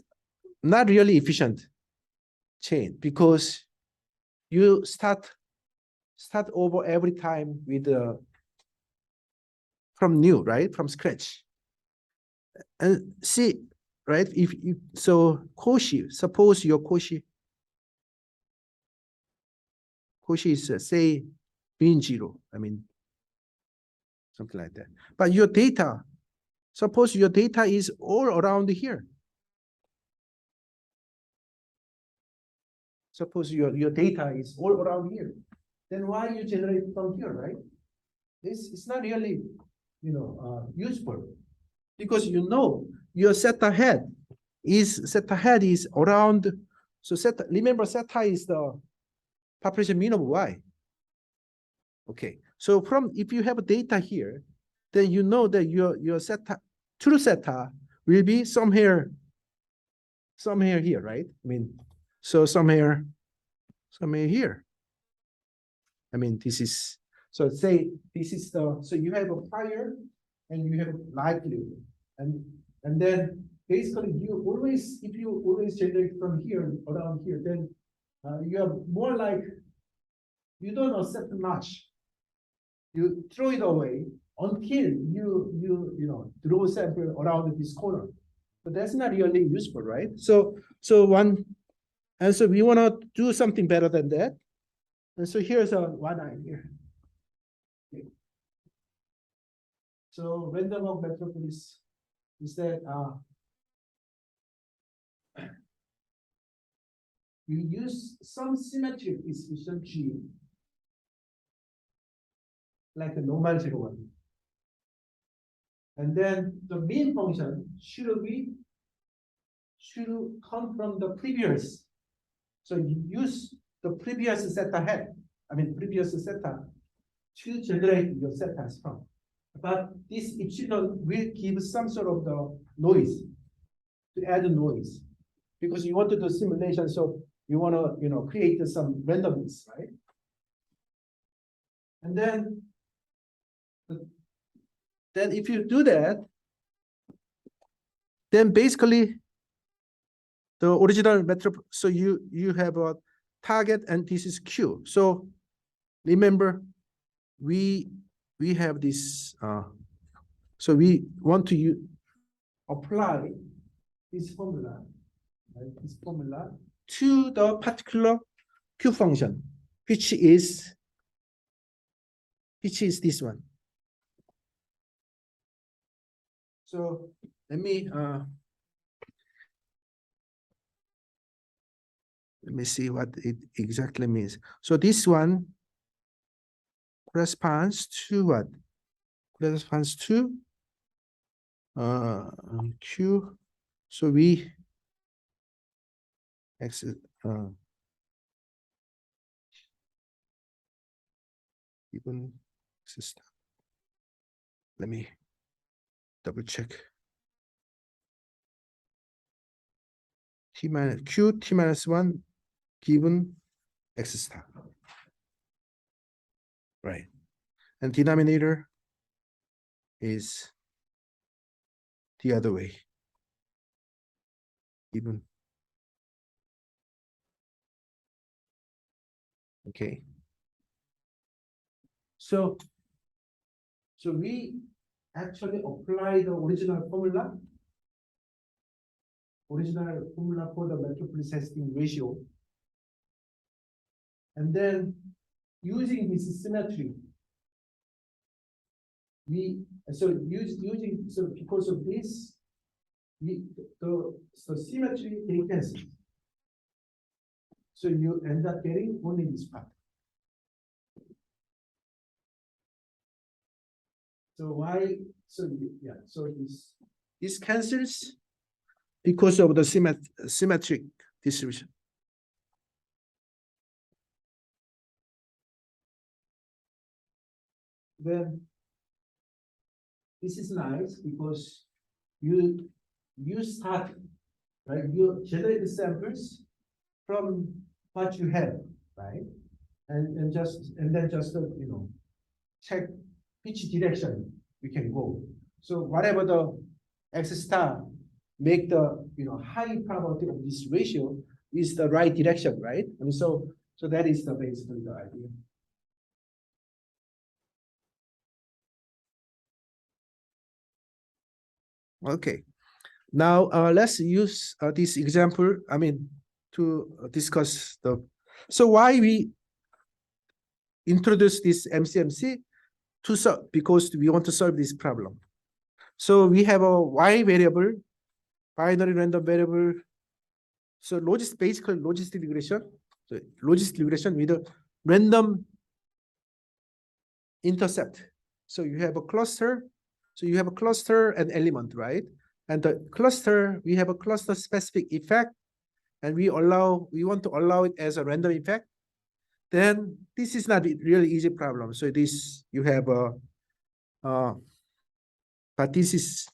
not really efficient chain because you start over every time with from new, right? From scratch. And see, right? If you, so Cauchy, suppose your Cauchy is say mean 0. I mean, something like that. But your data, suppose your data is all around here. Suppose your data is all around here. Then why you generate from here, right? It's not really, useful because your zeta head is around. So remember zeta is the population mean of y. Okay, so if you have data here, then you know that your zeta, true zeta will be somewhere here, right? I mean, so somewhere here. I mean, this is, so say this is the, so you have a prior and you have likelihood. And then basically if you always generate from here, around here, then you have more like, you don't accept much. You throw it away until you draw sample around this corner. But that's not really useful, right? So we want to do something better than that. And so here's one idea. Okay. So random walk method is that you use some symmetric distribution G, like a normal 0, 1. And then the mean function should come from the previous. So you use the previous zeta head, previous zeta to generate your zetas from. But this epsilon will give some sort of the noise, to add noise, because you want to do simulation, so you want to create some randomness, right? And then if you do that, then basically the original method, so you have a target and this is Q. So remember we have this, so we want to apply this formula, right, this formula to the particular Q function, which is this one. So let me see what it exactly means. So this one corresponds to what? Corresponds to Q. So we X even system. Let me double check. T minus Q T minus 1 given X star. Right. And denominator is the other way. Given. Okay. So we actually apply the original formula for the Metropolis-Hastings ratio. And then using this symmetry, because of this, the symmetry they cancel. So you end up getting only this part. So why? So yeah. So this cancels because of the symmetric distribution. Then this is nice because you start, right? You generate the samples from what you have, right? And then just check which direction we can go. So whatever the X star make the high probability of this ratio is the right direction, right? I mean, so that is basically the idea. Okay, now let's use this example. I mean, to discuss the. So why we introduce this MCMC to solve, because we want to solve this problem. So we have a Y variable, binary random variable. So basically logistic regression. So logistic regression with a random intercept. So you have a cluster. So you have a cluster and element, right? And the cluster, we have a cluster specific effect, and we want to allow it as a random effect. Then this is not a really easy problem. So this you have a, but this is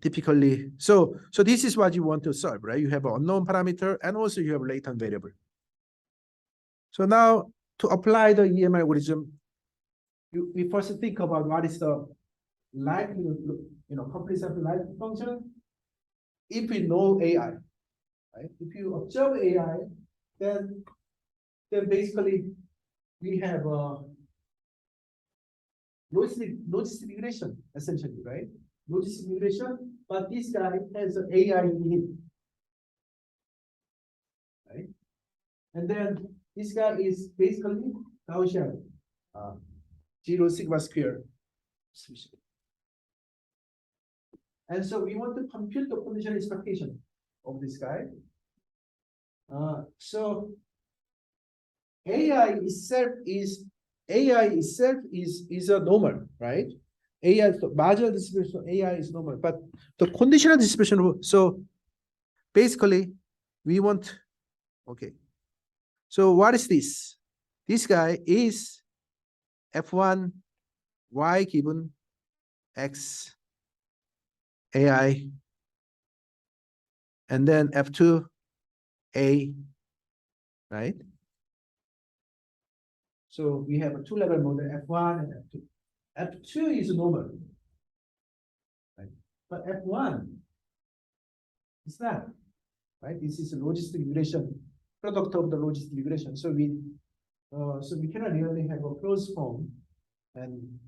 typically so this is what you want to solve, right? You have an unknown parameter and also you have a latent variable. So now to apply the EM algorithm, we first think about what is the likelihood, complete sample likelihood function. If we know AI, right? If you observe AI, then basically we have a logistic regression essentially, right? Logistic regression, but this guy has an AI in him, right? And then this guy is basically Gaussian, 0 sigma square. And so we want to compute the conditional expectation of this guy. So AI itself is a normal, right? AI, the marginal distribution of AI is normal, but the conditional distribution. So basically, we want. Okay. So what is this? This guy is F1 Y given X AI, and then F2 A, right? So we have a two-level model, F1 and F2. F2 is normal, right? But F1 is not, right? This is a logistic regression, product of the logistic regression. So So we cannot really have a closed form and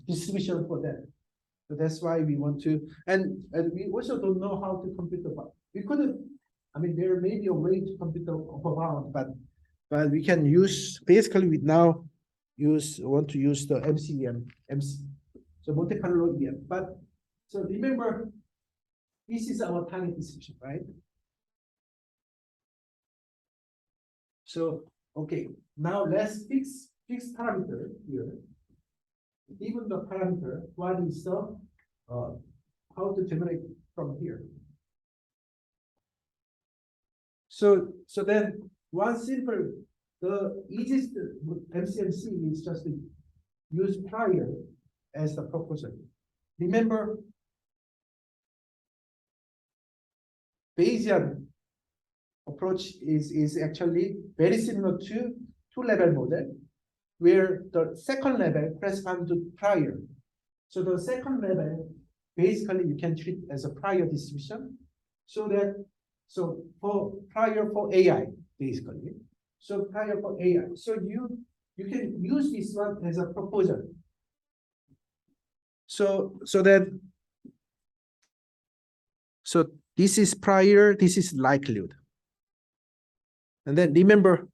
distribution for that. So that's why we want to, and we also don't know how to compute the bound. We couldn't, I mean, there may be a way to compute the upper bound, but we can use, basically we now want to use the MC. So Monte Carlo EM. But so remember, this is our target distribution, right? So okay, now let's fix parameter here. Given the parameter, what is the how to generate from here? So then one simple, the easiest MCMC is just to use prior as the proposal. Remember, Bayesian approach is actually very similar to two-level model, where the second level corresponds to prior. So the second level, basically you can treat as a prior distribution, so for prior for AI, basically. So prior for AI. So you can use this one as a proposal. So this is prior, this is likelihood. And then remember,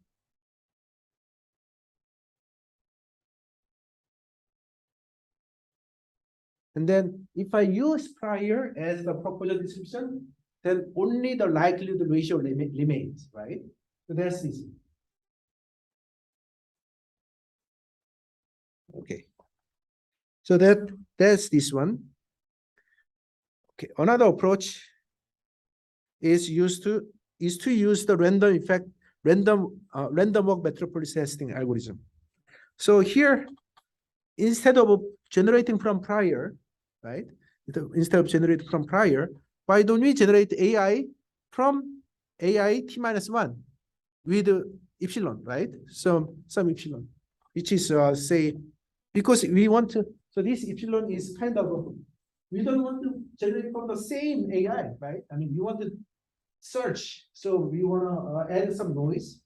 and then if I use prior as the proposal distribution, then only the likelihood ratio remains, right? So that's easy. Okay. So that's this one. Okay, another approach is to use the random walk metropolis testing algorithm. So here, instead of generating from prior, right? Instead of generating from prior, why don't we generate AI from AI t-1 with epsilon, right? Some epsilon, which is say, because we want to, so this epsilon is kind of, we don't want to generate from the same AI, right? I mean, you want to search, so we want to add some noise.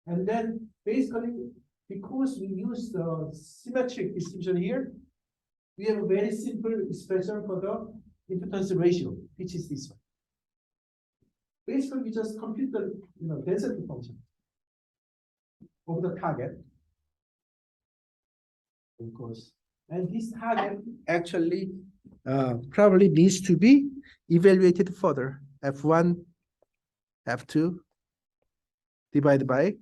And then basically, because we use the symmetric distribution here, we have a very simple expression for the impedance ratio, which is this one. Basically, we just compute the density function of the target, of course. And this target actually probably needs to be evaluated further. F1, F2 divided by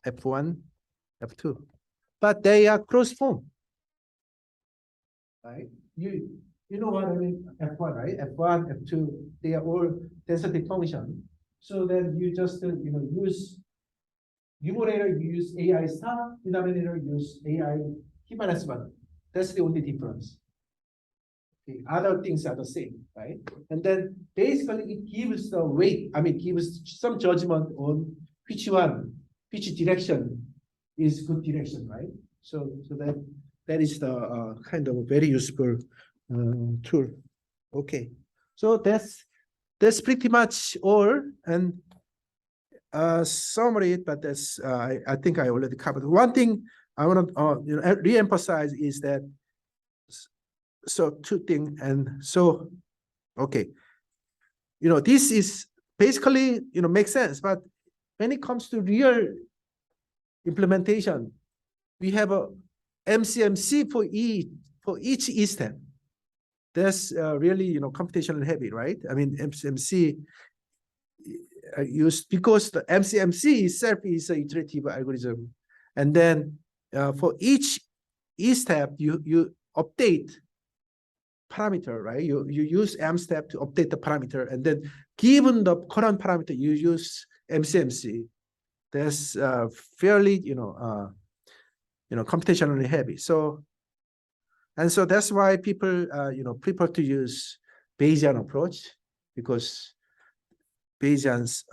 F1, F2. But they are closed form. Right? You know what I mean? F1, right? F1, F2, they are all density function. So then you just use numerator, you use AI star, denominator, use AI t-1. That's the only difference. The other things are the same, right? And then basically it gives the weight, I mean, gives some judgment on which direction is good direction, right? So that is the kind of a very useful tool. Okay, so that's pretty much all. And summary, but that's I think I already covered. One thing I want to re-emphasize is that, so two things, and so okay, this is basically makes sense, but when it comes to real implementation, we have a MCMC for each E-step. That's really computationally heavy, right? I mean, MCMC used because the MCMC itself is an iterative algorithm, and then for each E-step you update parameter, right? You use M step to update the parameter, and then given the current parameter, you use MCMC. That's fairly computationally heavy. So that's why people prefer to use Bayesian approach, because Bayesian's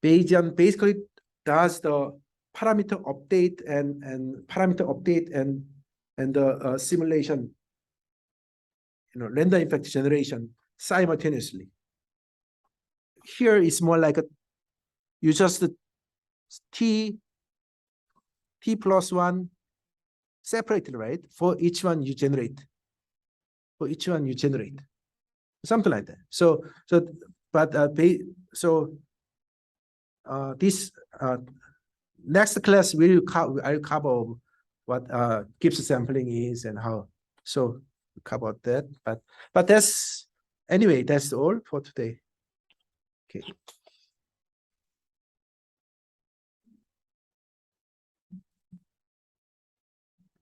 Bayesian basically does the parameter update and the simulation, random effect generation simultaneously. Here is more like you just t plus 1 separately, right? For each one you generate. For each one you generate. Something like that. This next class I'll cover what Gibbs sampling is and how. So cover that. But that's anyway, that's all for today. Okay.